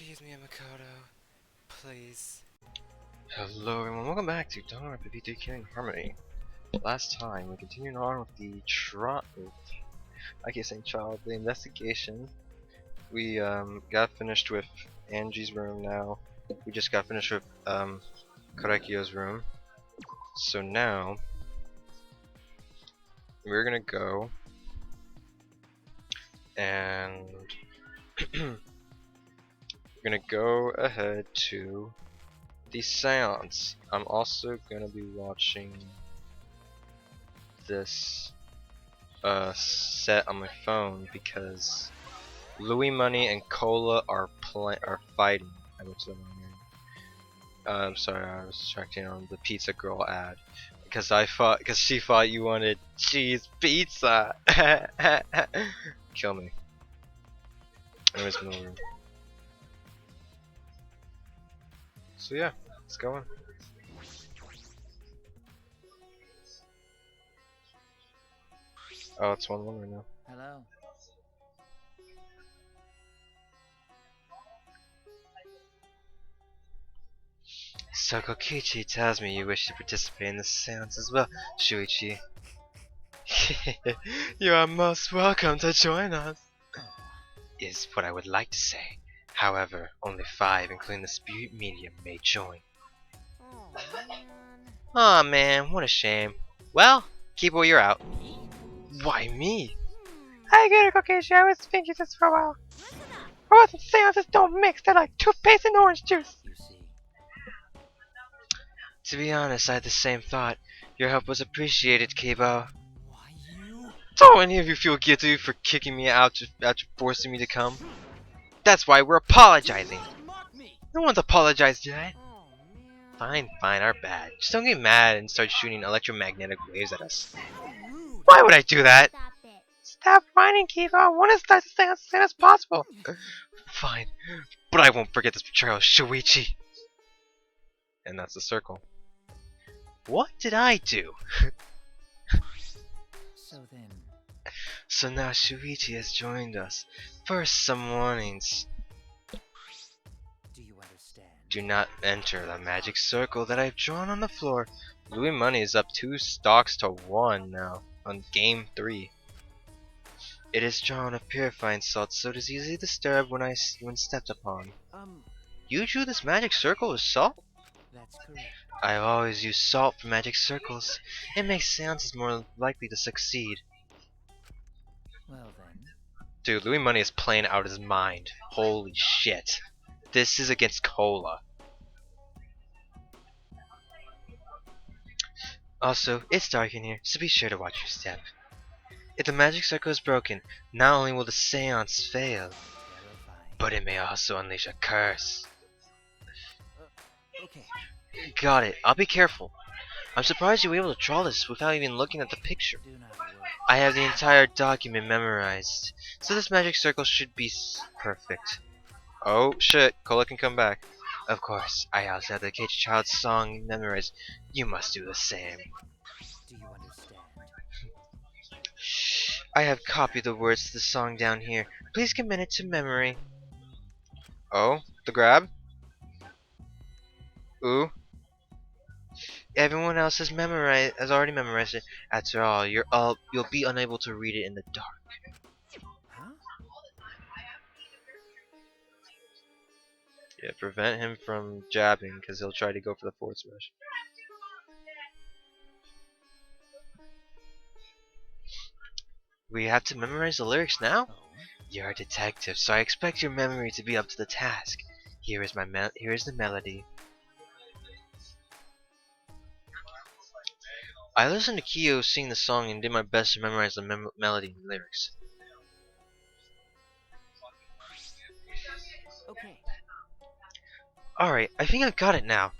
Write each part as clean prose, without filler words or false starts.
Excuse me, Makoto. Please. Hello everyone, welcome back to Danganronpa V3 Killing Harmony. Last time, we continued on with the the investigation. We got finished with Angie's room now. We just got finished with Korekio's room. So now, we're gonna go and we're gonna go ahead to the seance. I'm also gonna be watching this set on my phone because Louis Money and Cola are fighting. I'm sorry, I was distracting on the Pizza Girl ad because she thought you wanted cheese pizza. Kill me. Anyways, no room. So yeah, let's go on. Oh, it's 1-1 right now. Hello. So Kokichi tells me you wish to participate in the seance as well, Shuichi. You are most welcome to join us, is what I would like to say. However, only 5, including the spirit medium, may join. Aw man, what a shame. Well, Kibo, you're out. Why me? I get it, Kokichi. I was thinking this for a while. Robots and seances don't mix. They're like toothpaste and orange juice. You see. To be honest, I had the same thought. Your help was appreciated, Kibo. Why you? Don't any of you feel guilty for kicking me out after forcing me to come? That's why we're apologizing. No one's apologized yet. Fine, our bad. Just don't get mad and start shooting electromagnetic waves at us. Why would I do that? Stop whining, Kiva. I want to start this thing as soon as possible. Fine, but I won't forget this betrayal, Shuichi. And that's the circle. What did I do? So then. So now Shuichi has joined us. First, some warnings. Do you understand? Do not enter the magic circle that I've drawn on the floor. Louis Money is up 2 stocks to 1 now on game 3. It is drawn of purifying salt, so it is easily disturbed when stepped upon. You drew this magic circle with salt? That's correct. I've always used salt for magic circles. It makes seances more likely to succeed. Well then. Dude, Louis Money is playing out his mind. Holy shit. This is against Cola. Also, it's dark in here, so be sure to watch your step. If the magic circle is broken, not only will the seance fail, but it may also unleash a curse. Okay. Got it. I'll be careful. I'm surprised you were able to draw this without even looking at the picture. Do not worry. I have the entire document memorized, so this magic circle should be perfect. Oh shit, Cola can come back. Of course, I also have the Cage Child's song memorized. You must do the same. Do you understand? I have copied the words to the song down here. Please commit it to memory. Oh, the grab? Ooh. Everyone else has already memorized it. After all, you'll be unable to read it in the dark. Huh? Yeah, prevent him from jabbing because he'll try to go for the forward smash. We have to memorize the lyrics now? Oh. You're a detective, so I expect your memory to be up to the task. Here is the melody. I listened to Kyo sing the song and did my best to memorize the melody and lyrics. Okay. Alright, I think I've got it now.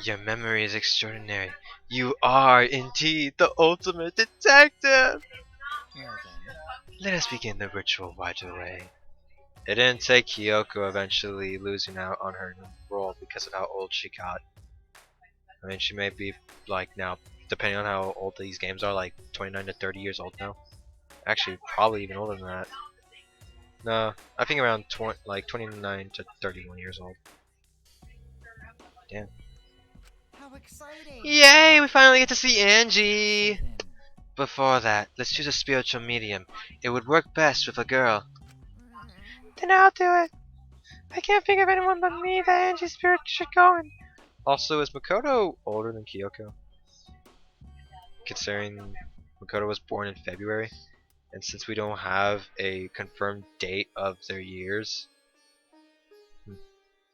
Your memory is extraordinary. You are indeed the ultimate detective! Well then. Let us begin the ritual right away. It didn't take Kyoko eventually losing out on her role because of how old she got. I mean, she may be like now, depending on how old these games are, like 29 to 30 years old now. Actually, probably even older than that. No, I think around 29 to 31 years old. Damn. How exciting! Yay! We finally get to see Angie. Then, Before that, let's choose a spiritual medium. It would work best with a girl. Then I'll do it. I can't think of anyone but me that Angie's spirit should go in. Also, is Makoto older than Kyoko? Considering Makoto was born in February, and since we don't have a confirmed date of their years,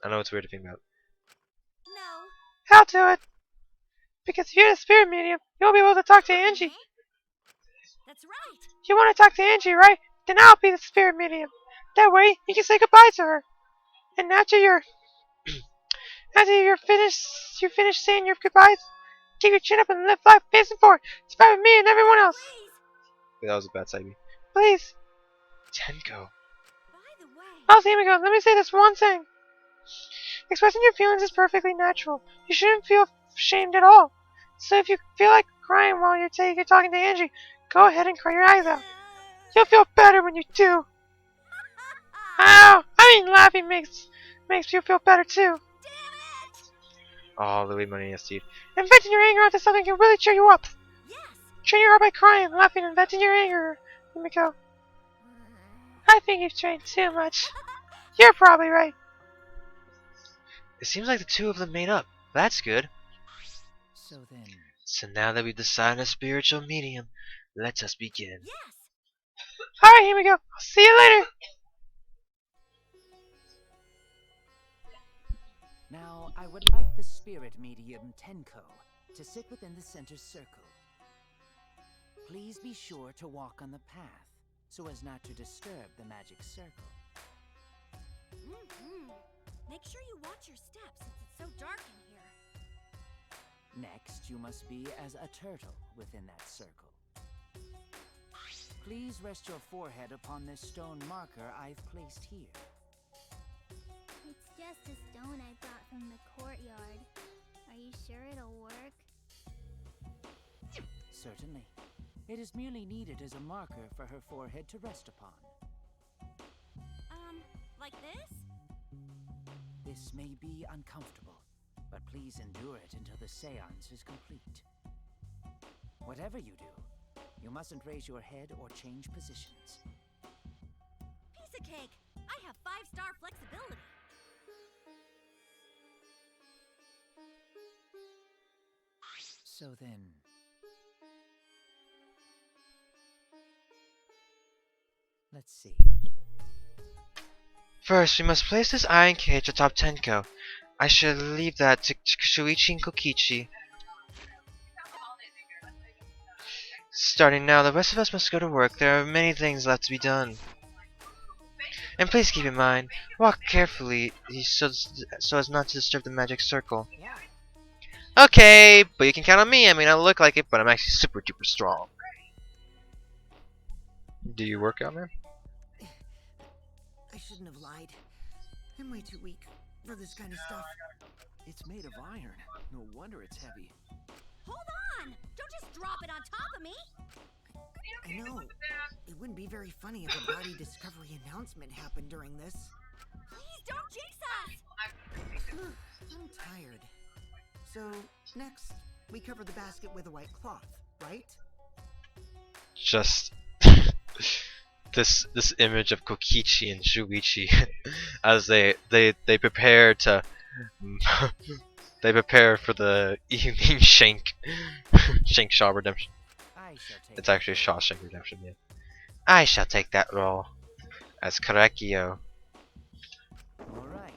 I know it's weird to think about. No. I'll do it. Because if you're the spirit medium, you'll be able to talk to Angie. That's right. You want to talk to Angie, right? Then I'll be the spirit medium. That way, you can say goodbye to her. And after you're finished saying your goodbyes, keep your chin up and live life facing forward. It's about me and everyone else. Please. Wait, that was a bad side. Please. Tenko. By the way. Oh, Himiko, let me say this one thing. Expressing your feelings is perfectly natural. You shouldn't feel ashamed at all. So if you feel like crying while you're talking to Angie, go ahead and cry your eyes out. You'll feel better when you do. Ow! I mean, laughing makes you feel better too. Damn it! Oh, Louis Money and Steve. And venting your anger onto something can really cheer you up. Yes. Train your heart by crying, laughing, and venting your anger. Himiko, I think you've trained too much. You're probably right. It seems like the two of them made up. That's good. so then, So now that we've decided a spiritual medium, let us begin. Yes. Alright, here we go. I'll see you later. now I would like the spirit medium Tenko to sit within the center circle. Please be sure to walk on the path so as not to disturb the magic circle. Make sure you watch your steps since it's so dark in here. Next, you must be as a turtle within that circle. Please rest your forehead upon this stone marker I've placed here. It's just a stone I brought from the courtyard. Are you sure it'll work? Certainly. It is merely needed as a marker for her forehead to rest upon. Like this? This may be uncomfortable, but please endure it until the seance is complete. Whatever you do, you mustn't raise your head or change positions. Piece of cake. I have 5-star flexibility. So then... let's see. First, we must place this iron cage atop Tenko. I should leave that to Shuichi and Kokichi. Starting now, the rest of us must go to work. There are many things left to be done. And please keep in mind, walk carefully so as not to disturb the magic circle. Yeah. Okay, but you can count on me. I mean, I look like it, but I'm actually super duper strong. Do you work out, man? I shouldn't have lied. I'm way too weak for this kind of stuff. It's made of iron. No wonder it's heavy. Hold on! Don't just drop it on top of me! I know. It wouldn't be very funny if a body discovery announcement happened during this. Please don't jinx us! I'm tired. So, next, we cover the basket with a white cloth, right? Just this image of Kokichi and Shuichi as they prepare to they prepare for the evening Shank Shaw redemption. I shall take It's actually Shawshank Redemption, yeah. I shall take that role as Karekyo. Alright.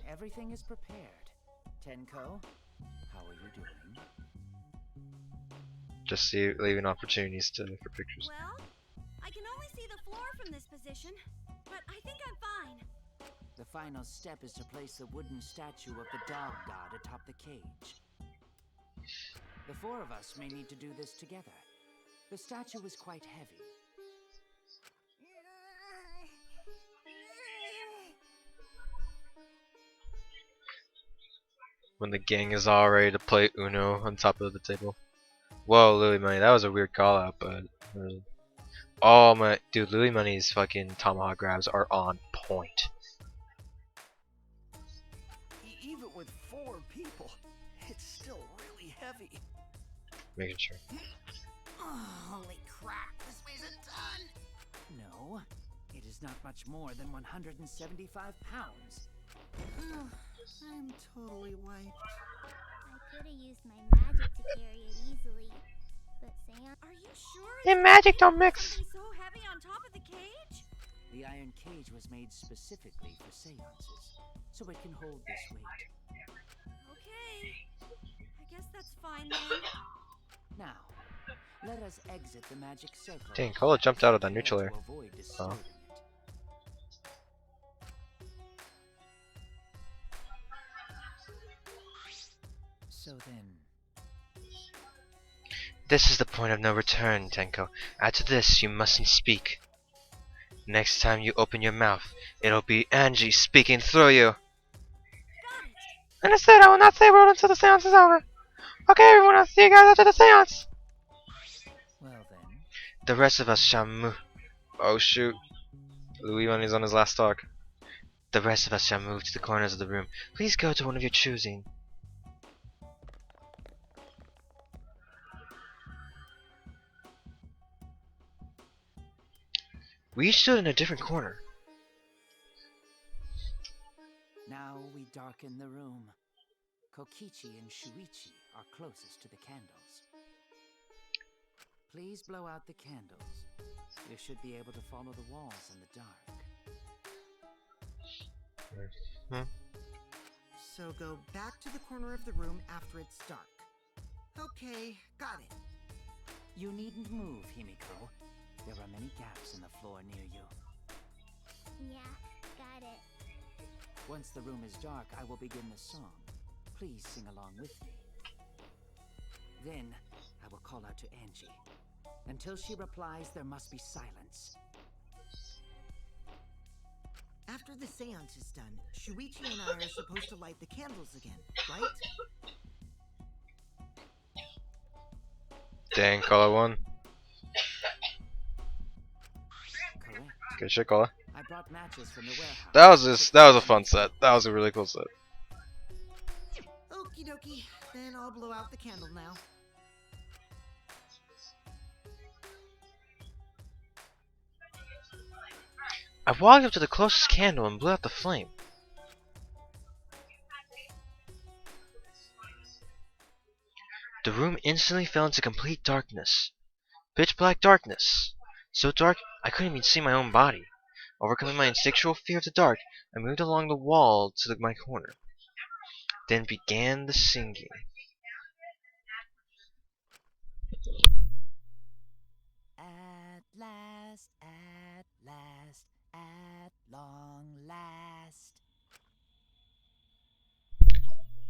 Everything is prepared. Tenko, how are you doing? Just leaving opportunities for pictures. Well, I can only see the floor from this position, but I think I'm fine. The final step is to place the wooden statue of the dog god atop the cage. The four of us may need to do this together. The statue is quite heavy. When the gang is all ready to play Uno on top of the table. Whoa, Lily Money, that was a weird call out, but Oh my, dude, Louis Money's fucking tomahawk grabs are on point. Even with 4 people, it's still really heavy. Making sure. Oh, holy crap, this weighs a ton! No, it is not much more than 175 pounds. I'm totally wiped. I could have used my magic to carry it easily, but Seance. Are you sure? And magic don't mix. Something so heavy on top of the cage? The iron cage was made specifically for seances, so it can hold this weight. Okay. I guess that's fine then. Now, let us exit the magic circle. Dang, Cola jumped out of that neutral air. To avoid disturbing it. So then, This is the point of no return, Tenko. After this, you mustn't speak. Next time you open your mouth, it'll be Angie speaking through you. Got it. Understood, I will not say a word until the seance is over. Okay, everyone, I'll see you guys after the seance. well then, The rest of us shall move. Oh shoot. Louis Money's on his last talk. The rest of us shall move to the corners of the room. Please go to one of your choosing. We each stood in a different corner. now we darken the room. Kokichi and Shuichi are closest to the candles. Please blow out the candles. You should be able to follow the walls in the dark. So go back to the corner of the room after it's dark. Okay, got it. You needn't move, Himiko. There are many gaps in the floor near you. Yeah, got it. Once the room is dark, I will begin the song. Please sing along with me. Then, I will call out to Angie. Until she replies, there must be silence. After the seance is done, Shuichi and I are supposed to light the candles again, right? Dang, Cola won. Correct. Good shit, Cola. I brought matches from the warehouse. That was a fun set. That was a really cool set. Okie dokie, then I'll blow out the candle now. I walked up to the closest candle and blew out the flame. The room instantly fell into complete darkness. Pitch black darkness. So dark, I couldn't even see my own body. Overcoming my instinctual fear of the dark, I moved along the wall to my corner. Then began the singing. At last, at long last.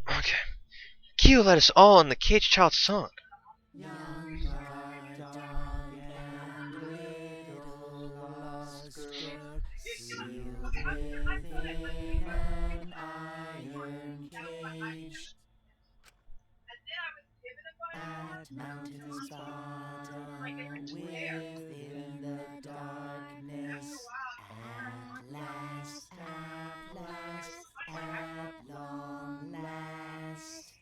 Okay. Kyo led us all in the cage child song. Young guard dog and little lost girl, sealed within an iron cage. At mountain's bottom, within the darkness. At last, at long last.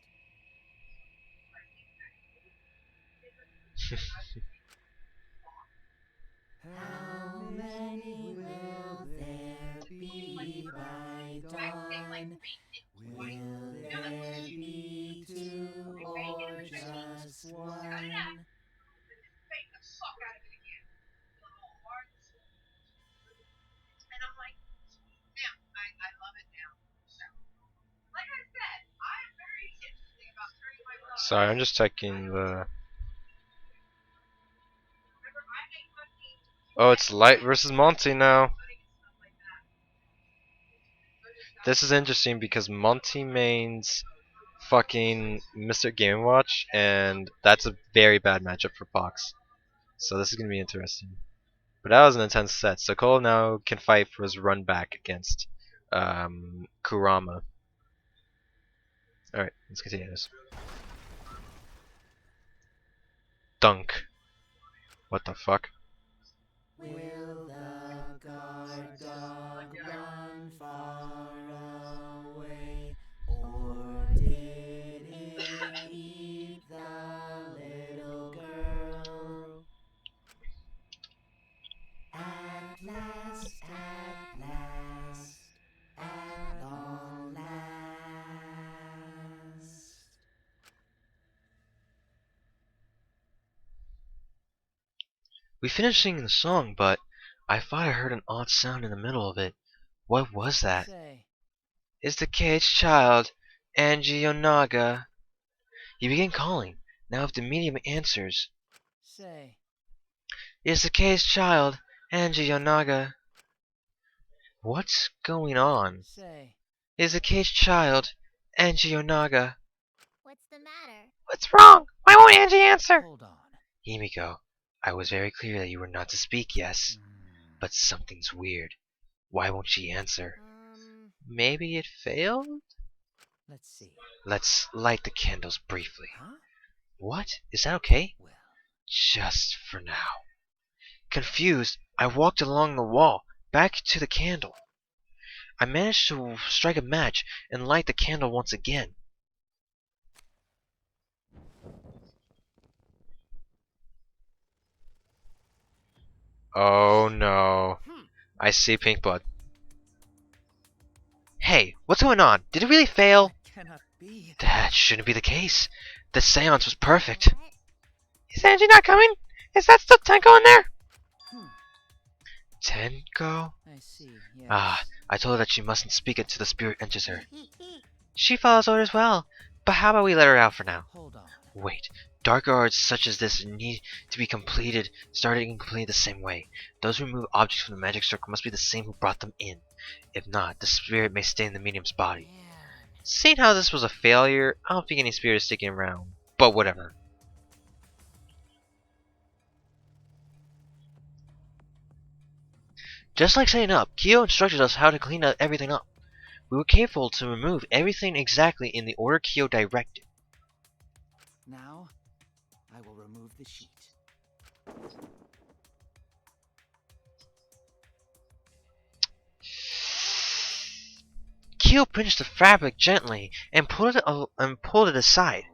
How many will there be by dawn? Will there be 2 or just 1? Sorry, I'm just checking the... Oh, it's Light versus Monty now. This is interesting because Monty mains fucking Mr. Game Watch, and that's a very bad matchup for Pox. So this is gonna be interesting. But that was an intense set. So Cole now can fight for his run back against Kurama. Alright, let's continue this. Dunk. What the fuck? Will the guard dog run far away, or did it eat the little girl? At last, at long last. We finished singing the song, but I thought I heard an odd sound in the middle of it. What was that? Say, It's the caged child, Angie Onaga. He began calling. Now if the medium answers, say, it's the caged child, Angie Onaga. What's going on? say. It's the caged child, Angie Onaga. What's the matter? What's wrong? Why won't Angie answer? Hold on. Himiko, I was very clear that you were not to speak, yes. But something's weird. Why won't she answer? Maybe it failed? Let's see. Let's light the candles briefly. Huh? What? Is that okay? Well, Just for now. Confused, I walked along the wall, back to the candle. I managed to strike a match and light the candle once again. Oh no. I see pink blood. Hey, what's going on? Did it really fail? cannot be. That shouldn't be the case. The seance was perfect. What? Is Angie not coming? Is that still Tenko in there? Hmm. Tenko? I see. Yes. Ah, I told her that she mustn't speak it till the spirit enters her. She follows orders well, but how about we let her out for now? Hold on. Wait, dark arts such as this need to be started and completed the same way. Those who remove objects from the magic circle must be the same who brought them in. If not, the spirit may stay in the medium's body. Man. Seeing how this was a failure, I don't think any spirit is sticking around. But whatever. Just like setting up, Kyo instructed us how to clean everything up. We were careful to remove everything exactly in the order Kyo directed. Now, I will remove the sheet. Kyo pinched the fabric gently and pulled it aside.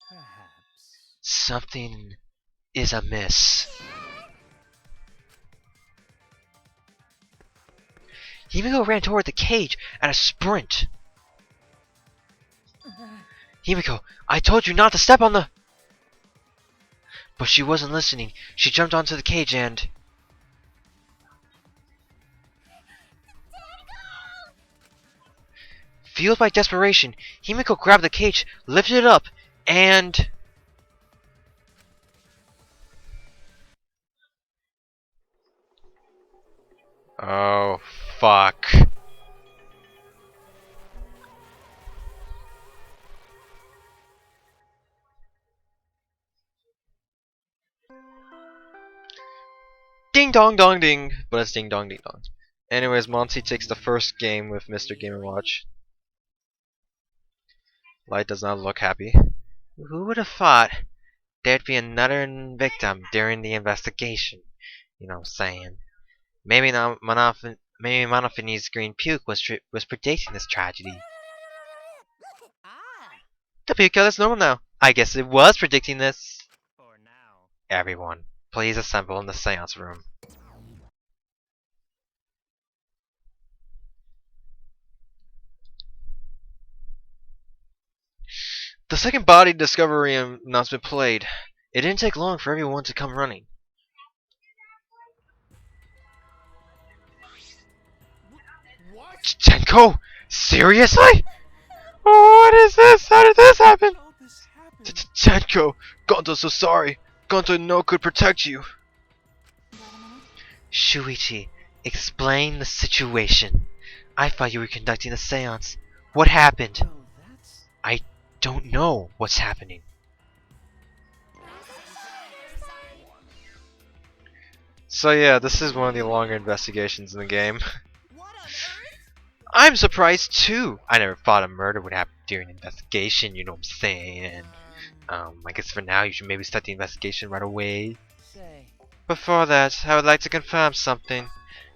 Perhaps. Something is amiss. Himiko ran toward the cage at a sprint. Himiko, I told you not to step on the... But she wasn't listening. She jumped onto the cage and... Fueled by desperation, Himiko grabbed the cage, lifted it up, and... Oh, fuck. Ding dong dong ding, but it's ding dong ding dong. Anyways, Monty takes the first game with Mr. Game & Watch. Light does not look happy. Who would have thought there'd be another victim during the investigation? You know what I'm saying? Maybe Monophanie's green puke was predicting this tragedy. Ah! The puke color's normal now. I guess it was predicting this. For now. Everyone, please assemble in the seance room. The second body discovery announcement played. It didn't take long for everyone to come running. What? Tenko? Seriously? What is this? How did this happen? How this happened? Tenko, Gonto's so sorry. Gonto no could protect you. Shuichi, explain the situation. I thought you were conducting a seance. What happened? Oh, that's... I don't know what's happening. So yeah, this is one of the longer investigations in the game. What on earth? I'm surprised too. I never thought a murder would happen during an investigation, you know what I'm saying. I guess for now you should maybe start the investigation right away. Say, Before that, I would like to confirm something.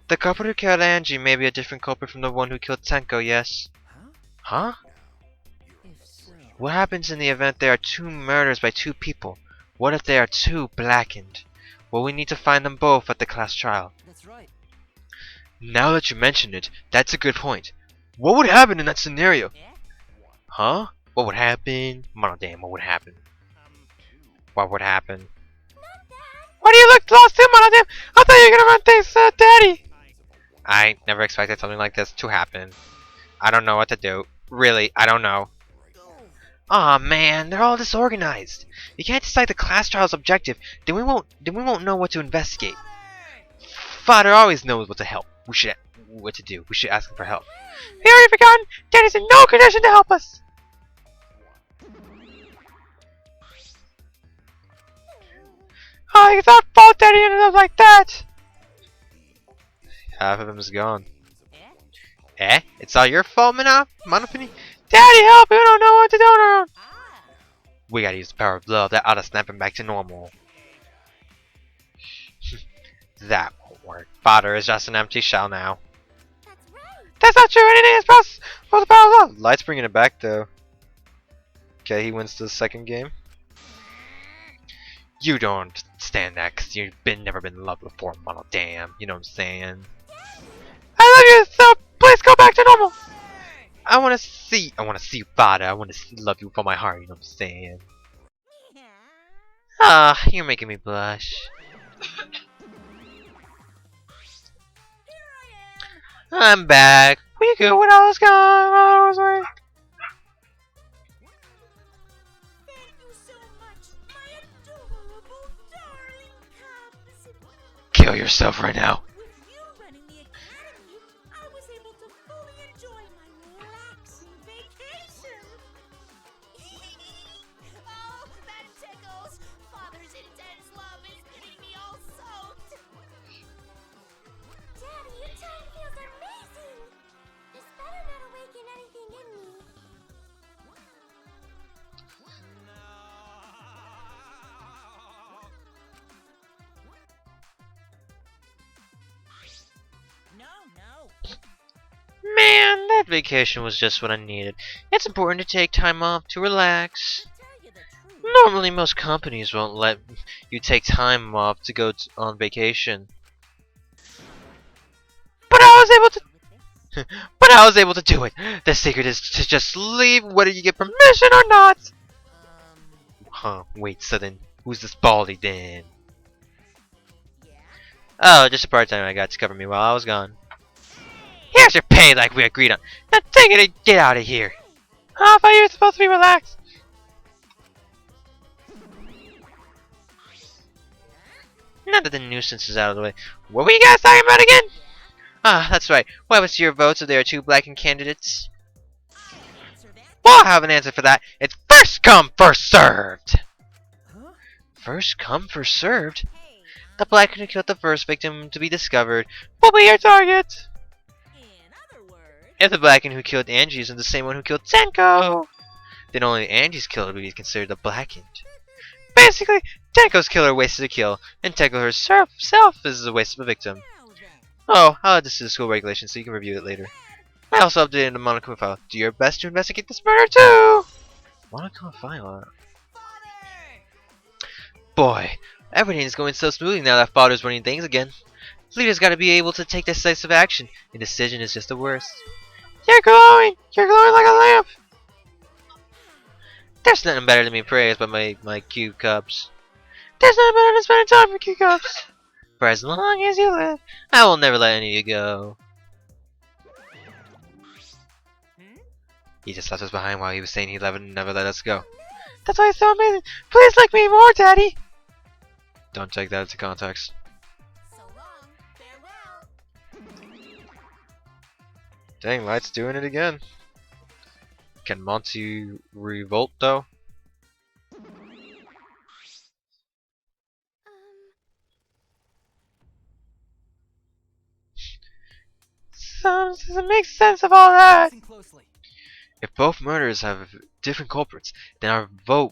The culprit who killed Angie may be a different culprit from the one who killed Tenko, yes? huh? Huh? If so, What happens in the event there are two murders by two people? What if they are two blackened? Well, we need to find them both at the class trial. that's right. Now that you mention it, that's a good point. What would happen in that scenario? Yeah? Huh? What would happen? Mono damn, what would happen? What would happen? Why do you look lost too, Mono damn? I thought you were gonna run things, Daddy! I never expected something like this to happen. I don't know what to do. Really, I don't know. Aw man, they're all disorganized. You can't decide the class trial's objective, then we won't know what to investigate. Father always knows what to help. What to do. We should ask him for help. We already forgotten. Daddy's in no condition to help us. Oh, it's our fault Daddy ended up like that. Half of him is gone. Eh? It's all your fault, Monopony? Daddy, help! We don't know what to do on our own. We gotta use the power of love. That ought to snap him back to normal. That won't work. Father is just an empty shell now. That's right. That's not true. Anything is possible for the power of love. Light's bringing it back though. Okay, he wins the second game. You don't understand that because you've never been in love before, Mono. Damn, you know what I'm saying? I love you, so please go back to normal. I wanna see you, Father. I wanna love you from my heart. You know what I'm saying? Ah, you're making me blush. I'm back. We good when I was gone. I was away. Thank you so much, my adorable, darling cubs. Kill yourself right now. With you running the academy, I was able to fully enjoy my relaxing vacation. Oh, that tickles. Father's intense love is getting me all soaked. Daddy, your time feels amazing. This better not awaken anything in me. No. Man, that vacation was just what I needed. It's important to take time off to relax. Tell you the truth. Normally, most companies won't let you take time off to go on vacation. But I was able to. With this? But I was able to do it. The secret is to just leave, whether you get permission or not. Huh? Wait. So then, who's this Baldy then? Yeah? Oh, just a part-time I got to cover me while I was gone. Here's your pay, like we agreed on. Now take it and get out of here. Oh, I thought you were supposed to be relaxed. Now that the nuisance is out of the way, what were you guys talking about again? Ah, that's right. What was your vote so there are two blackened candidates? Answer that. Well, I have an answer for that. It's first come, first served. Huh? First come, first served? Hey, The blackened who killed the first victim to be discovered will be your target. in other words, If the blackened who killed Angie isn't the same one who killed Tenko, then only Angie's killer will be considered the blackened. Basically, Tenko's killer wasted a kill, and Tenko herself is a waste of a victim. now then. Oh, I'll add this to the school regulations so you can review it later. I also updated the Monokuma file. Do your best to investigate this murder too! Monokuma file? Boy, everything's going so smoothly now that Father's running things again. Leader's gotta be able to take decisive action. Indecision is just the worst. You're glowing! You're glowing like a lamp! There's nothing better than being praised by my cube cups. There's nothing better than spending time with cube cups. For as long as you live, I will never let any of you go. He just left us behind while he was saying he'd never let us go. That's why it's so amazing. Please like me more, Daddy. Don't take that into context. So long, farewell. Dang, Light's doing it again. Can Monty revolt though? Sounds doesn't make sense of all that. Listen closely. If both murders have different culprits, then our vote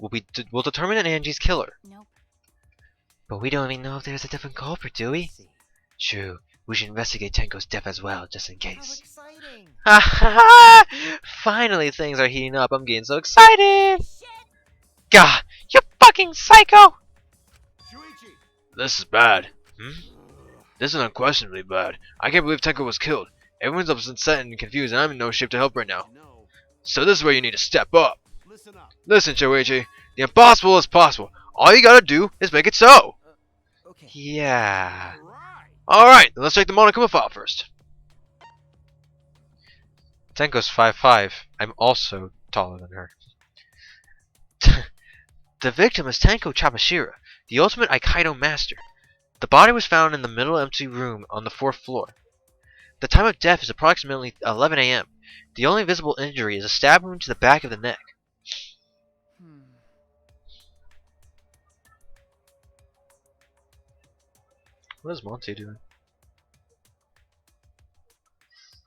will determine Angie's killer. Nope. But we don't even know if there's a different culprit, do we? See. True. We should investigate Tenko's death as well, just in How case. exciting! Ha ha ha! Finally, things are heating up. I'm getting so excited! Gah! You fucking psycho! This is bad. This is unquestionably bad. I can't believe Tenko was killed. Everyone's upset and confused, and I'm in no shape to help right now. So this is where you need to step up. Listen, Shoichi. The impossible is possible. All you gotta do is make it so. Okay. Yeah. Alright, then let's check the Monokuma file first. Tenko's 5'5". I'm also taller than her. The victim is Tenko Chabashira, the ultimate Aikido master. The body was found in the middle empty room on the 4th floor. The time of death is approximately 11 a.m. The only visible injury is a stab wound to the back of the neck. What is Monty doing?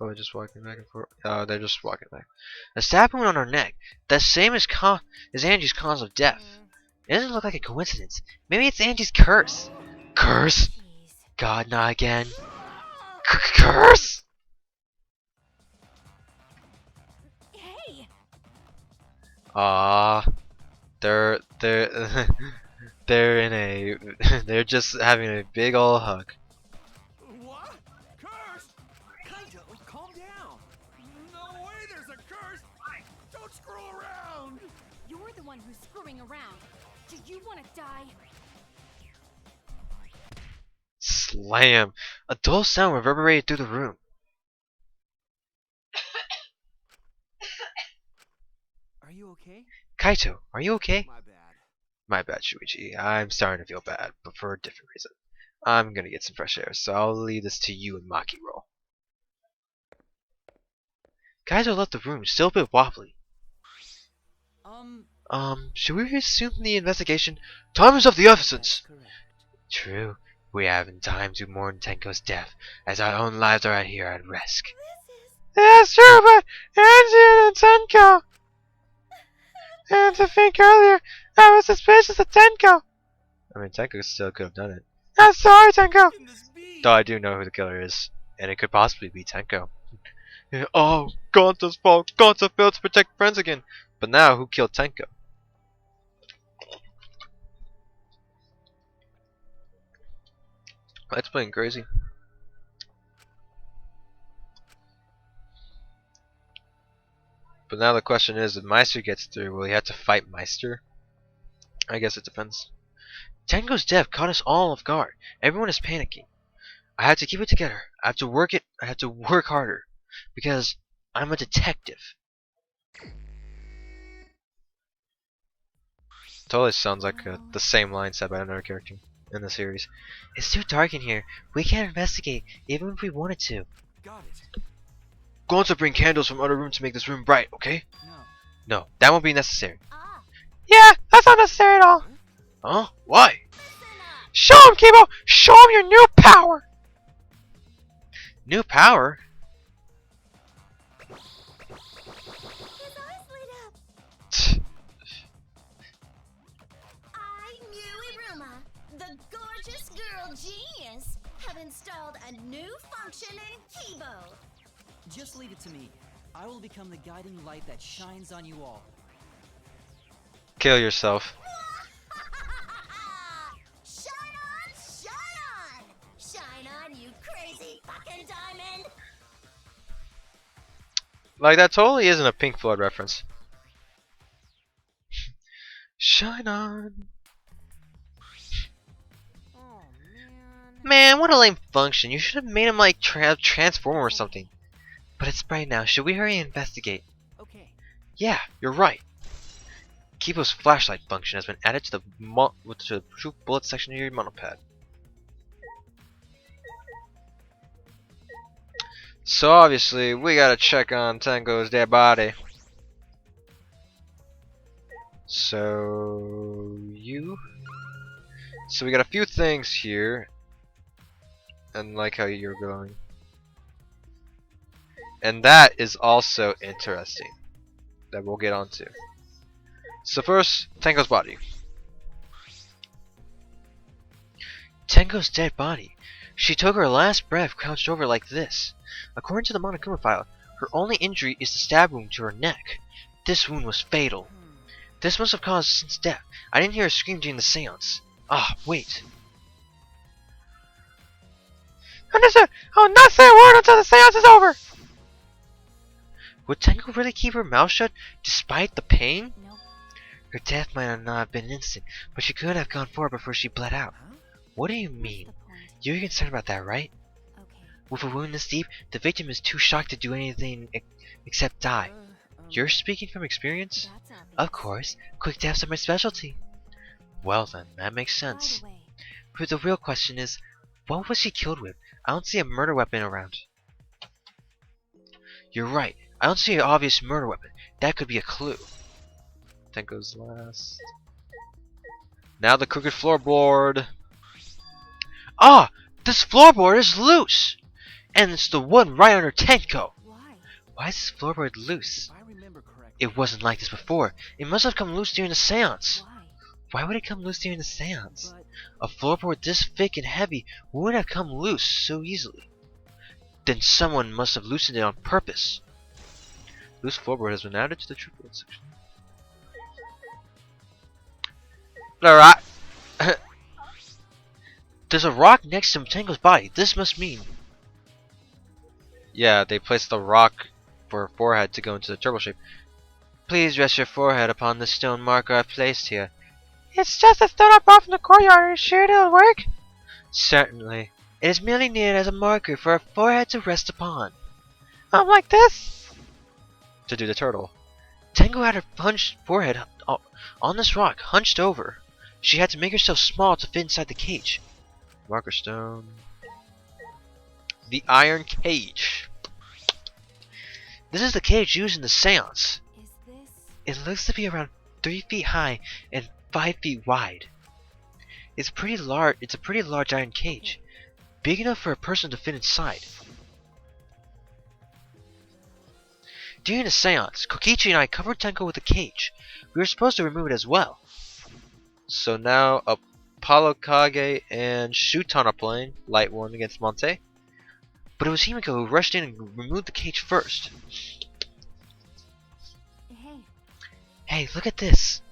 Oh, they're just walking back and forth. Oh, they're just walking back. A stab wound on her neck. The same as Angie's cause of death. It doesn't look like a coincidence. Maybe it's Angie's curse. Curse? God, not again. Curse? Hey! They're they're in a they're just having a big ol' hug. What? Curse? Kaito, calm down. No way there's a curse. Don't screw around. You're the one who's screwing around. Do you want to die? Slam! A dull sound reverberated through the room. Are you okay? Kaito, are you okay? My bad. My bad, Shuichi. I'm starting to feel bad, but for a different reason. I'm gonna get some fresh air, so I'll leave this to you and Maki roll. Kaito left the room, still a bit wobbly. Should we resume the investigation? Time is of the essence! Correct. True. We haven't time to mourn Tenko's death, as our own lives are here at risk. That's true, but Angie and Tenko! And to think earlier, I was suspicious of Tenko! I mean, Tenko still could have done it. I'm sorry, Tenko! Though I do know who the killer is, and it could possibly be Tenko. Oh, Gonta's fault! Gonta failed to protect friends again! But now, who killed Tenko? That's playing crazy. But now the question is, if Meister gets through, will he have to fight Meister? I guess it depends. Tenko's death caught us all off guard. Everyone is panicking. I have to keep it together. I have to work harder. Because I'm a detective. Totally sounds like the same line said by another character in the series. It's too dark in here. We can't investigate, even if we wanted to. Got it. Going to bring candles from other rooms to make this room bright, okay? No. No, that won't be necessary. Ah, Yeah, that's not necessary at all. Huh? Why? Show him, Kibo! Show him your new power! New power? his eyes lit up. I, Miu Iruma, the gorgeous girl genius, have installed a new function in Kibo. Just leave it to me. I will become the guiding light that shines on you all. Kill yourself. Shine on, shine on! Shine on, you crazy fucking diamond! Like, that totally isn't a Pink Floyd reference. Shine on. Oh, man. Man, what a lame function. You should have made him like transform or something. But it's bright now. Should we hurry and investigate? Okay. Yeah, you're right. Kibo's flashlight function has been added to the troop bullet section of your monopad. So obviously, we gotta check on Tenko's dead body. So we got a few things here, and like how you're going, and that is also interesting. that we'll get onto. So first, Tenko's body. Tenko's dead body. She took her last breath crouched over like this. According to the Monokuma file, her only injury is the stab wound to her neck. This wound was fatal. This must have caused Sin's death. I didn't hear her scream during the seance. Ah, wait. Understood! I will not say a word until the seance is over! Would Tenko really keep her mouth shut despite the pain? Nope. Her death might not have been instant, but she could have gone forward before she bled out. Huh? What do you mean? What's the point? You're concerned about that, right? Okay. With a wound this deep, the victim is too shocked to do anything except die. You're speaking from experience? That's obvious. Of course. Quick deaths are my specialty. Well then, that makes By sense. the way, But the real question is, what was she killed with? I don't see a murder weapon around. You're right. I don't see an obvious murder weapon. That could be a clue. Tenko's last. Now the crooked floorboard. Ah! This floorboard is loose! And it's the one right under Tenko! why? Why is this floorboard loose? If I remember correctly, It wasn't like this before. It must have come loose during the seance. Why? Why would it come loose during the seance? but A floorboard this thick and heavy wouldn't have come loose so easily. Then someone must have loosened it on purpose. Loose floorboard has been added to the triplet section. Alright. There's a rock next to Tenko's body. This must mean... Yeah, they placed the rock for her forehead to go into the turtle shape. Please rest your forehead upon the stone marker I've placed here. It's just a stone I brought from the courtyard. Are you sure it'll work? Certainly. It is merely needed as a marker for a forehead to rest upon. Like this? To do the turtle. Tenko had her hunched forehead on this rock, hunched over. She had to make herself small to fit inside the cage. Marker stone. The iron cage. This is the cage used in the seance. Is this? It looks to be around 3 feet high and 5 feet wide. It's a pretty large iron cage, big enough for a person to fit inside. During the seance, Kokichi and I covered Tenko with a cage. We were supposed to remove it as well. So now Apollo Kage and Shuton are playing, light one against Monte. But it was Himiko who rushed in and removed the cage first. Hey, Hey, look at this.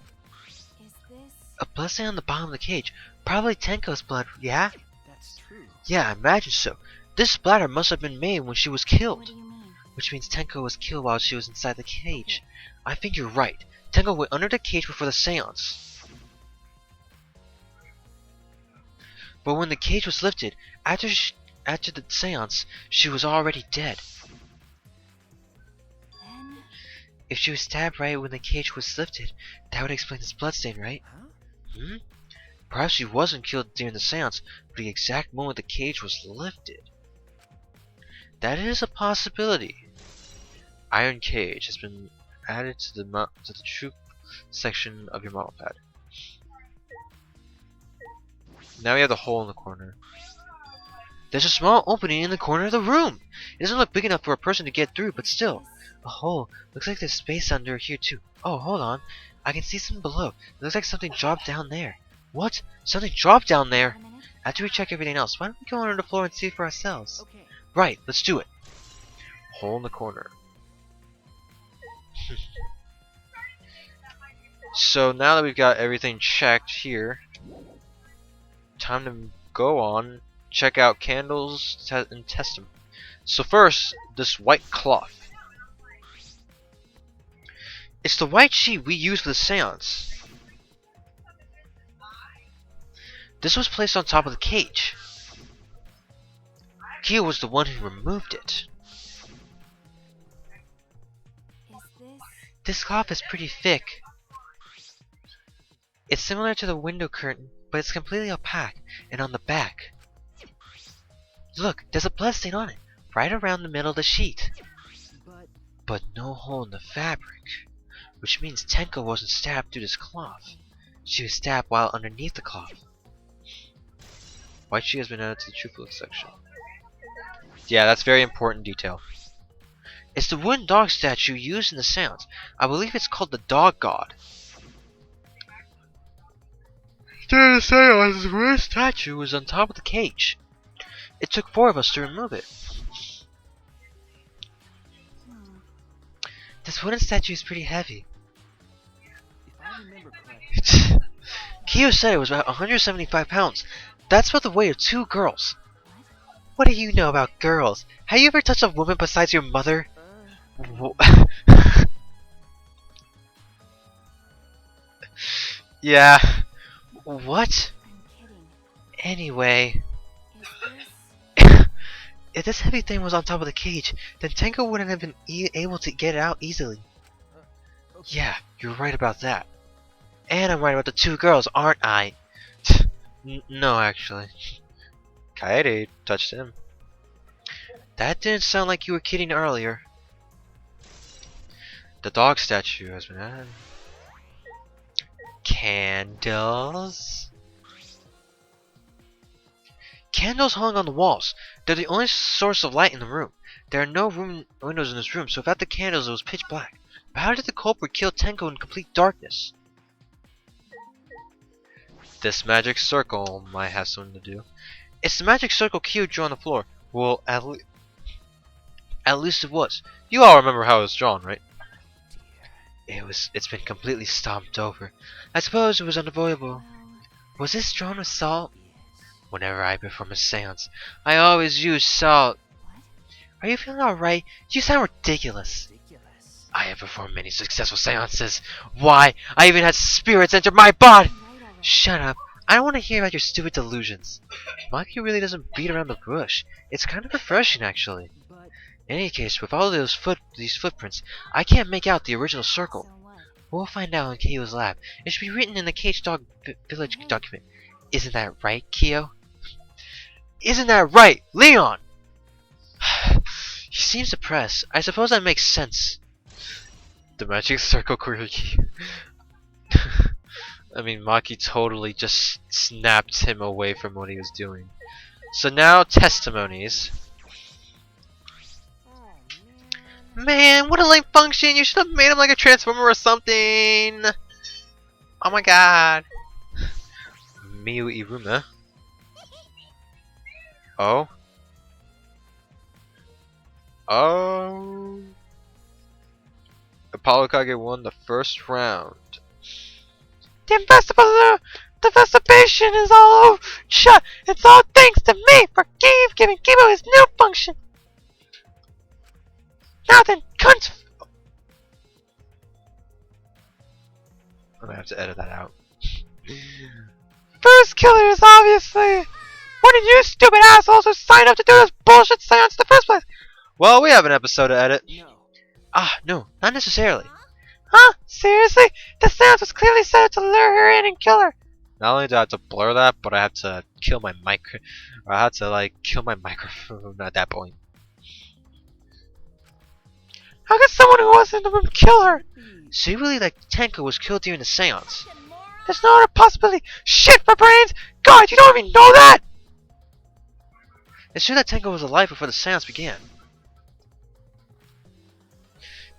is this? A bloodstain on the bottom of the cage. Probably Tenko's blood, yeah? that's true. Yeah, I imagine so. This splatter must have been made when she was killed. What do you mean? Which means Tenko was killed while she was inside the cage. I think you're right. Tenko went under the cage before the seance. But when the cage was lifted, after the seance, she was already dead. Then If she was stabbed right when the cage was lifted, that would explain this bloodstain, right? Huh? Perhaps she wasn't killed during the seance, but the exact moment the cage was lifted. That is a possibility. Iron cage has been added to the troop section of your model pad. Now we have the hole in the corner. There's a small opening in the corner of the room. It doesn't look big enough for a person to get through, but still. A hole. Looks like there's space under here too. Oh, hold on. I can see something below. It looks like something dropped down there. What? Something dropped down there? a minute. After we check everything else, why don't we go under the floor and see for ourselves? Okay. Right, let's do it. Hole in the corner. So now that we've got everything checked here, time to go on, check out candles and test them. So first, this white cloth. It's the white sheet we used for the seance. This was placed on top of the cage. Kia was the one who removed it. Is this? This cloth is pretty thick. It's similar to the window curtain, but it's completely opaque and on the back. Look, there's a bloodstain on it, right around the middle of the sheet. But no hole in the fabric, which means Tenko wasn't stabbed through this cloth. She was stabbed while underneath the cloth. White sheet has been added to the truth look section. Yeah, that's very important detail. It's the wooden dog statue used in the seance. I believe it's called the Dog God. During the seance, the wooden statue was on top of the cage. It took 4 of us to remove it. This wooden statue is pretty heavy. If I remember correctly, Kyo said it was about 175 pounds. That's about the weight of 2 girls. What do you know about girls? Have you ever touched a woman besides your mother? Yeah. What? I'm kidding. Anyway, Is this... if this heavy thing was on top of the cage, then Tenko wouldn't have been able to get it out easily. Yeah, you're right about that. And I'm right about the 2 girls, aren't I? No, actually. Kaede touched him. That didn't sound like you were kidding earlier. The dog statue has been added. Candles? Candles hung on the walls. They're the only source of light in the room. There are no windows in this room, so without the candles it was pitch black. But how did the culprit kill Tenko in complete darkness? This magic circle might have something to do. It's the magic circle Kyo drew on the floor. Well, at least it was. You all remember how it was drawn, right? It's been completely stomped over. I suppose it was unavoidable. Was this drawn with salt? Whenever I perform a seance, I always use salt. Are you feeling alright? You sound ridiculous. I have performed many successful seances. Why? I even had spirits enter my body! Shut up. I don't want to hear about your stupid delusions. Maki really doesn't beat around the bush. It's kind of refreshing, actually. In any case, with all these footprints, I can't make out the original circle. So what? We'll find out in Kyo's lab. It should be written in the Cage Dog Village document. Isn't that right, Kyo? Isn't that right, Leon? He seems depressed. I suppose that makes sense. The magic circle quirky. I mean, Maki totally just snapped him away from what he was doing. So now, testimonies. Man, what a lame function! You should have made him like a transformer or something! Oh my god! Miyu Iruma. Oh? Oh? Apollo Kage won the first round. The investigation is all over. Shut! It's all thanks to me for giving Kibo his new function. Now then, cunt! I'm gonna have to edit that out. First killer is obviously one of you stupid assholes who signed up to do this bullshit seance in the first place. Well, we have an episode to edit. no. Ah, no, not necessarily. Huh? Seriously? The seance was clearly set up to lure her in and kill her. Not only do I have to blur that, but I have to kill my kill my microphone at that point. How could someone who wasn't in the room kill her? So you really like Tenko was killed during the seance? There's no other possibility. Shit for brains! God, you don't even know that! It's true that Tenko was alive before the seance began.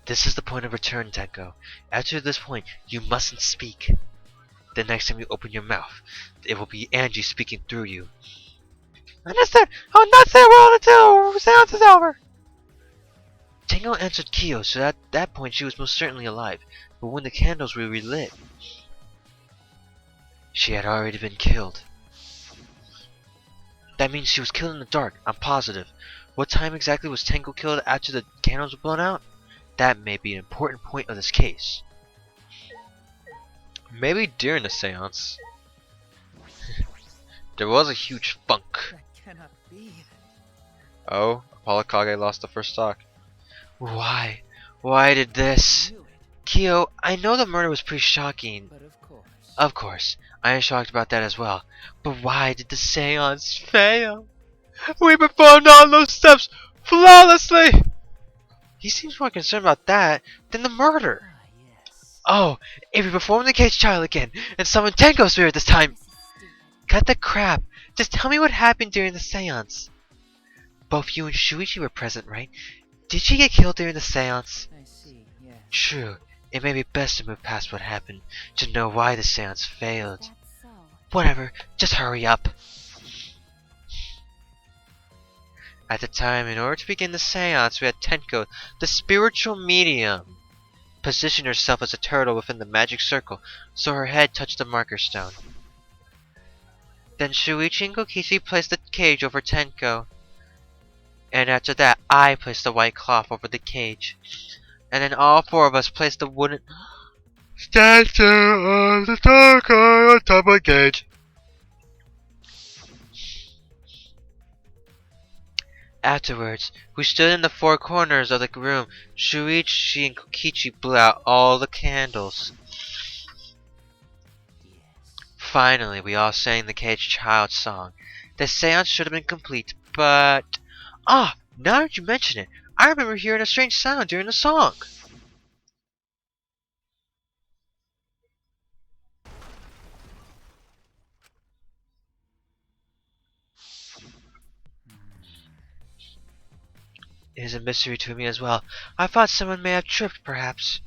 This is the point of return, Tenko. After this point, you mustn't speak. The next time you open your mouth, it will be Angie speaking through you. Understood! I will not say a word until the seance is over! Tenko answered Kyo, so at that point she was most certainly alive, but when the candles were relit, she had already been killed. That means she was killed in the dark, I'm positive. What time exactly was Tenko killed after the candles were blown out? That may be an important point of this case. Maybe during the seance. There was a huge funk. That cannot be. Oh, Apollo Kage lost the first stock. Why? Why did this? Knew it, Kyo, I know the murder was pretty shocking. but of course. Of course, I am shocked about that as well. But why did the seance fail? We performed all those steps flawlessly! He seems more concerned about that than the murder. Ah, yes. Oh, if we perform the cage trial again and summon Tenko's spirit this time. This is stupid. Cut the crap. Just tell me what happened during the seance. Both you and Shuichi were present, right? Did she get killed during the seance? I see, yes. True. It may be best to move past what happened to know why the seance failed. That's so. Whatever, just hurry up. At the time, in order to begin the seance, we had Tenko, the spiritual medium, position herself as a turtle within the magic circle, so her head touched the marker stone. Then Shuichi and Kokichi placed the cage over Tenko. And after that, I placed the white cloth over the cage. And then all four of us placed the wooden statue of the Tenko on top of the cage. Afterwards, we stood in the four corners of the room. Shuichi and Kokichi blew out all the candles. Finally, we all sang the caged child song. The seance should have been complete, but... Ah! Now that you mention it, I remember hearing a strange sound during the song. It is a mystery to me as well. I thought someone may have tripped, perhaps.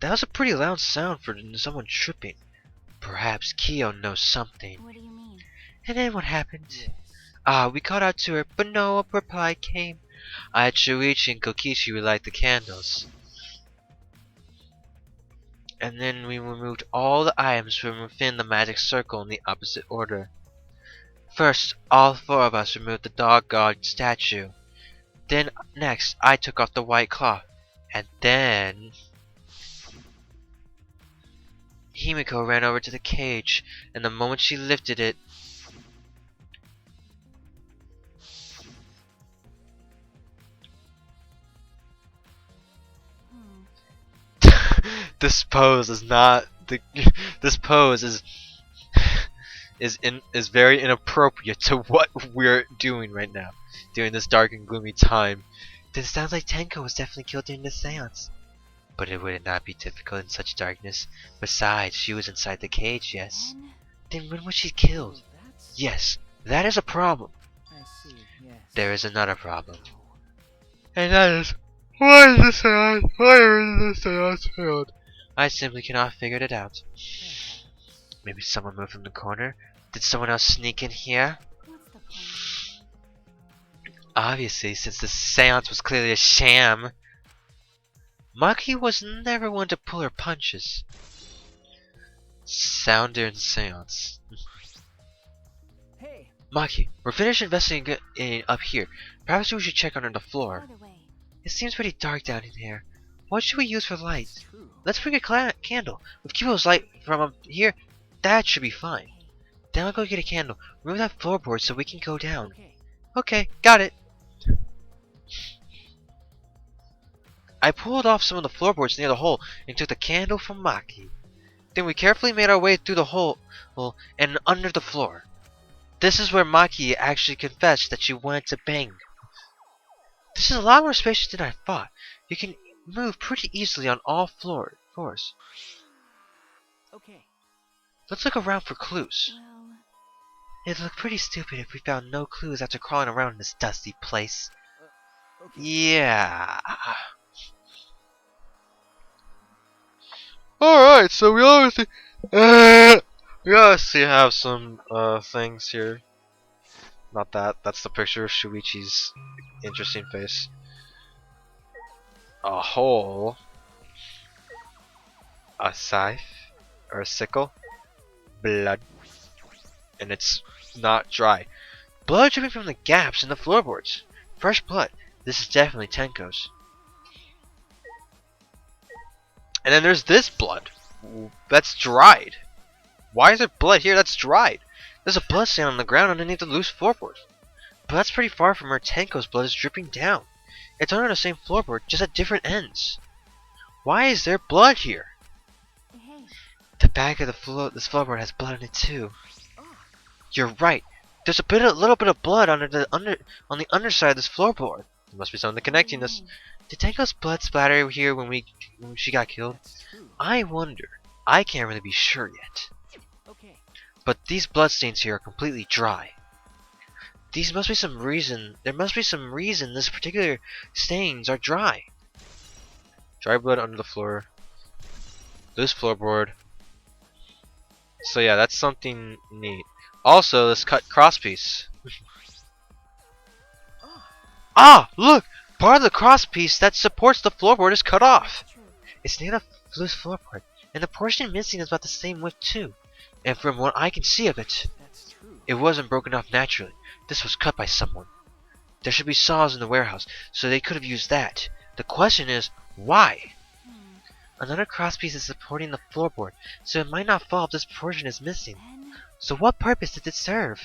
That was a pretty loud sound for someone tripping. Perhaps Kyo knows something. What do you mean? And then what happened? Yes. We called out to her, but no reply came. I had Shuichi and Kokichi relight the candles. And then we removed all the items from within the magic circle in the opposite order. First, all four of us removed the dog god statue. Then, next, I took off the white cloth. And then... Himiko ran over to the cage, and the moment she lifted it... This pose is not the... This pose is very inappropriate to what we're doing right now, during this dark and gloomy time. Then it sounds like Tenko was definitely killed during the seance. But it would not be difficult in such darkness. Besides, she was inside the cage, yes. Then when was she killed? Oh, that's... Yes, that is a problem. I see, yes. There is another problem. And that is, why is the seance failed? I simply cannot figure it out. Maybe someone moved from the corner? Did someone else sneak in here? What's the point? Obviously, since the seance was clearly a sham. Maki was never one to pull her punches. Sounder and seance. Hey, Maki, we're finished investigating up here. Perhaps we should check under the floor. By the way, It seems pretty dark down in here. What should we use for light? it's true. Let's bring a candle. With Kibo's light from up here, that should be fine. Then I'll go get a candle. Remove that floorboard so we can go down. Okay. Okay, got it. I pulled off some of the floorboards near the hole and took the candle from Maki. Then we carefully made our way through the hole and under the floor. This is where Maki actually confessed that she wanted to bang. This is a lot more spacious than I thought. You can move pretty easily on all floors. Okay. Let's look around for clues. well, It'd look pretty stupid if we found no clues after crawling around in this dusty place. Okay. Yeah. Alright, so we obviously have some things here. Not that. That's the picture of Shuichi's interesting face. A hole. A scythe. Or a sickle. Blood. And it's not dry. Blood dripping from the gaps in the floorboards. Fresh blood. This is definitely Tenko's. And then there's this blood. That's dried. Why is there blood here that's dried? There's a blood stain on the ground underneath the loose floorboard. But that's pretty far from where Tenko's blood is dripping down. It's under the same floorboard, just at different ends. Why is there blood here? hey, The back of this floorboard has blood on it too. You're right. There's a little bit of blood on the underside of this floorboard. There must be something connecting this. Did Tenko's blood splatter here when she got killed? That's true. I wonder. I can't really be sure yet. Okay. But these bloodstains here are completely dry. These must be some reason. There must be some reason this particular stains are dry. Dry blood under the floor. Loose floorboard. So yeah, that's something neat. Also, this cut crosspiece. Ah, look! Part of the crosspiece that supports the floorboard is cut off. It's near the loose floorboard, and the portion missing is about the same width too. And from what I can see of it, That's true. it wasn't broken off naturally. This was cut by someone. There should be saws in the warehouse, so they could have used that. The question is, why? Another crosspiece is supporting the floorboard, so it might not fall if this portion is missing. Then So what purpose did it serve?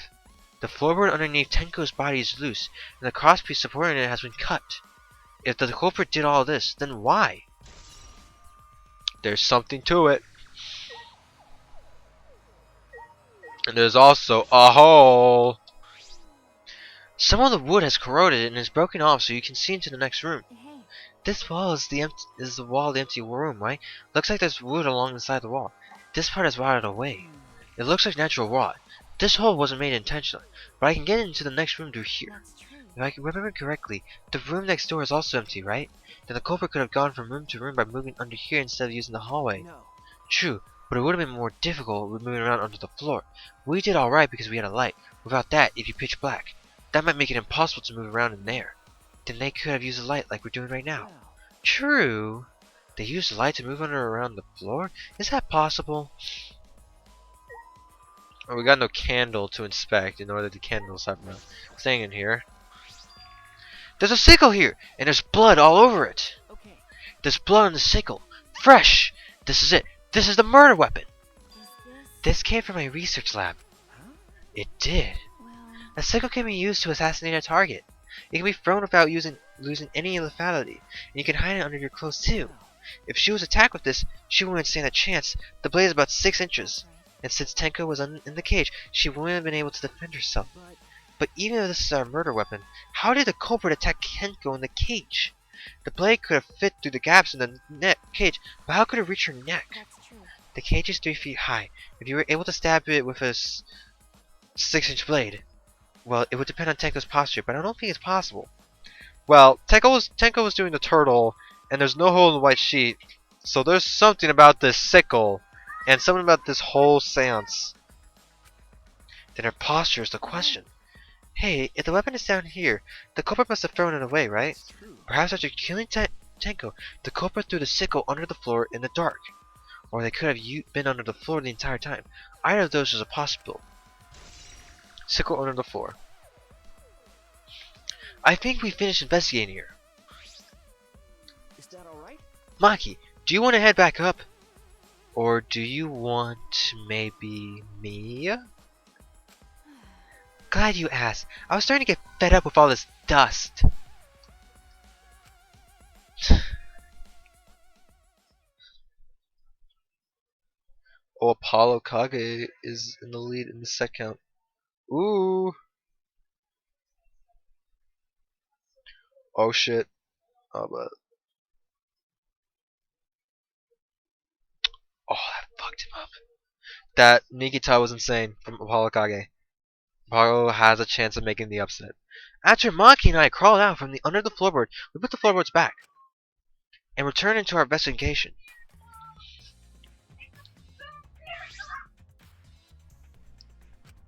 The floorboard underneath Tenko's body is loose, and the crosspiece supporting it has been cut. If the culprit did all this, then why? There's something to it. And there's also a hole. Some of the wood has corroded and is broken off, so you can see into the next room. hey, This wall is the wall of the empty room, right? Looks like there's wood along the side of the wall. This part is rotted away. It looks like natural rot. This hole wasn't made intentionally, but I can get into the next room through here. that's true. If I can remember correctly, the room next door is also empty, right? Then the culprit could have gone from room to room by moving under here instead of using the hallway. No. True, but it would have been more difficult with moving around under the floor. We did alright because we had a light. Without that, it'd be pitch black. That might make it impossible to move around in there. Then they could have used a light like we're doing right now. Well, True. They used the light to move under around the floor? Is that possible? Oh, we got no candle to inspect in order the candles have no thing in here. There's a sickle here, and there's blood all over it. okay. There's blood on the sickle. Fresh! This is it. This is the murder weapon. Is this? This came from my research lab. Huh? It did. Well, A sickle can be used to assassinate a target. It can be thrown without losing any lethality, and you can hide it under your clothes too. If she was attacked with this, she wouldn't stand a chance. The blade is about 6 inches, and since Tenko was in the cage, she wouldn't have been able to defend herself. But But even if this is our murder weapon, how did the culprit attack Tenko in the cage? The blade could have fit through the gaps in the cage, but how could it reach her neck? that's true. The cage is 3 feet high. If you were able to stab it with a 6-inch blade, well, it would depend on Tenko's posture, but I don't think it's possible. Well, Tenko was doing the turtle, and there's no hole in the white sheet, so there's something about this sickle, and something about this whole seance. Then her posture is the question. Hey, if the weapon is down here, the culprit must have thrown it away, right? it's true. Perhaps after killing Tenko, the culprit threw the sickle under the floor in the dark. Or they could have been under the floor the entire time. Either of those is a possible. Sickle under the floor. I think we finished investigating here. Is that all right? Maki, do you want to head back up? Or do you want maybe me? Glad you asked. I was starting to get fed up with all this dust. Oh, Apollo Kage is in the lead in the set count. Ooh. Oh shit. Oh, but. Oh, that fucked him up. That Nikita was insane from Apollo Kage. Apollo has a chance of making the upset. After Maki and I crawled out from under the floorboard, we put the floorboards back and returned into our investigation.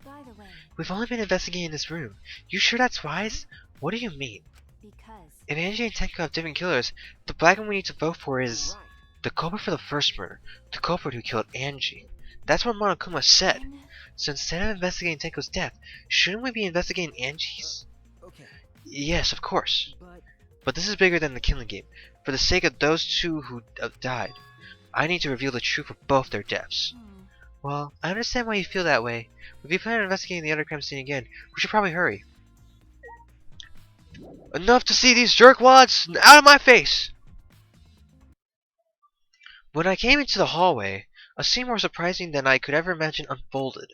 By the way, We've only been investigating this room. You sure that's wise? What do you mean? because If Angie and Tenko have different killers, the black one we need to vote for You're is right. the culprit for the first murder. The culprit who killed Angie. That's what Monokuma said. then So instead of investigating Tenko's death, shouldn't we be investigating Angie's? Okay. Yes, of course. But But this is bigger than the killing game. For the sake of those two who died, I need to reveal the truth of both their deaths. Well, I understand why you feel that way. If you plan on investigating the other crime scene again, we should probably hurry. Enough to see these jerkwads out of my face! When I came into the hallway, a scene more surprising than I could ever imagine unfolded.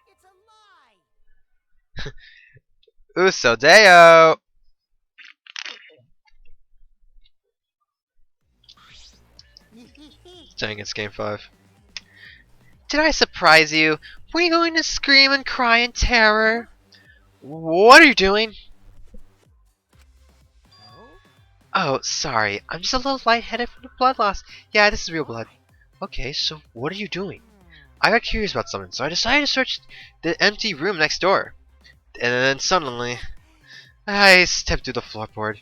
it's a lie. Uso Deo! Dang, it's game 5. Did I surprise you? Were you going to scream and cry in terror? What are you doing? Oh, sorry. I'm just a little lightheaded from the blood loss. Yeah, this is real blood. Okay, so what are you doing? I got curious about something, so I decided to search the empty room next door. And then suddenly, I stepped through the floorboard.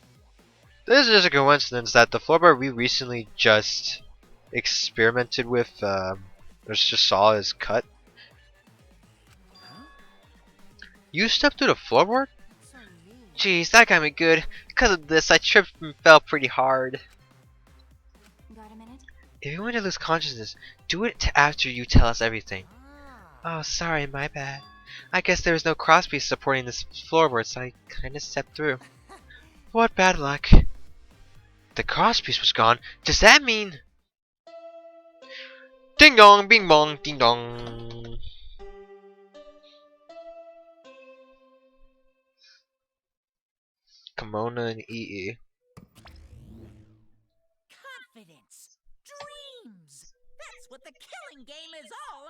This is just a coincidence that the floorboard we recently just experimented with, just saw is cut. You stepped through the floorboard? Jeez, that got me good. Because of this, I tripped and fell pretty hard. Got a minute? If you want to lose consciousness, do it after you tell us everything. Oh, sorry, my bad. I guess there was no crosspiece supporting this floorboard, so I kinda stepped through. What bad luck. The crosspiece was gone. Does that mean... Ding dong, bing bong, ding dong. Kimona and EE. Confidence. Dreams. That's what the killing game is all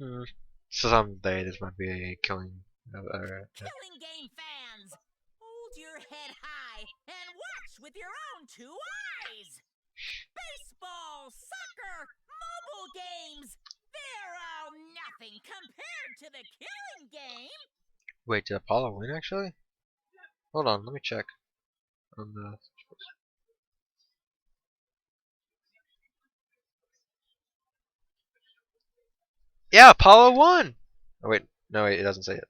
about. Someday this might be a killing. Killing game fans, hold your head high and watch with your own 2 eyes. Baseball, soccer, mobile games, they're all nothing compared to the killing game. Wait, did Apollo win actually? Hold on, let me check. On the... Yeah, Apollo won! Oh wait, no wait, it doesn't say it.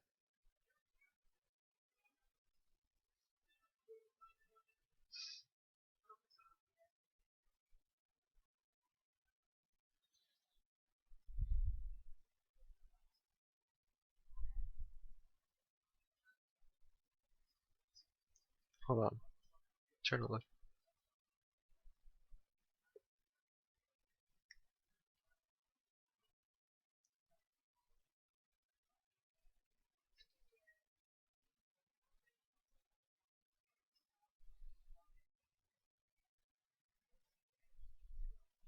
Hold on. Turn to look.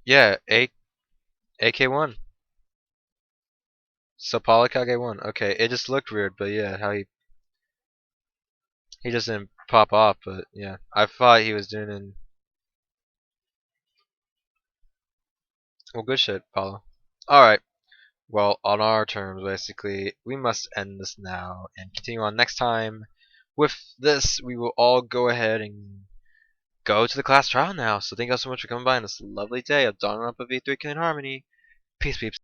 Yeah, AK1. So Polikage won. Okay, it just looked weird, but yeah, how he just didn't pop off, but yeah. I thought he was doing in... Well, good shit, Paulo. Alright. Well, on our terms, basically, we must end this now and continue on next time. With this, we will all go ahead and go to the class trial now. So thank you all so much for coming by on this lovely day of Danganronpa V3 Killing Harmony. Peace, peeps.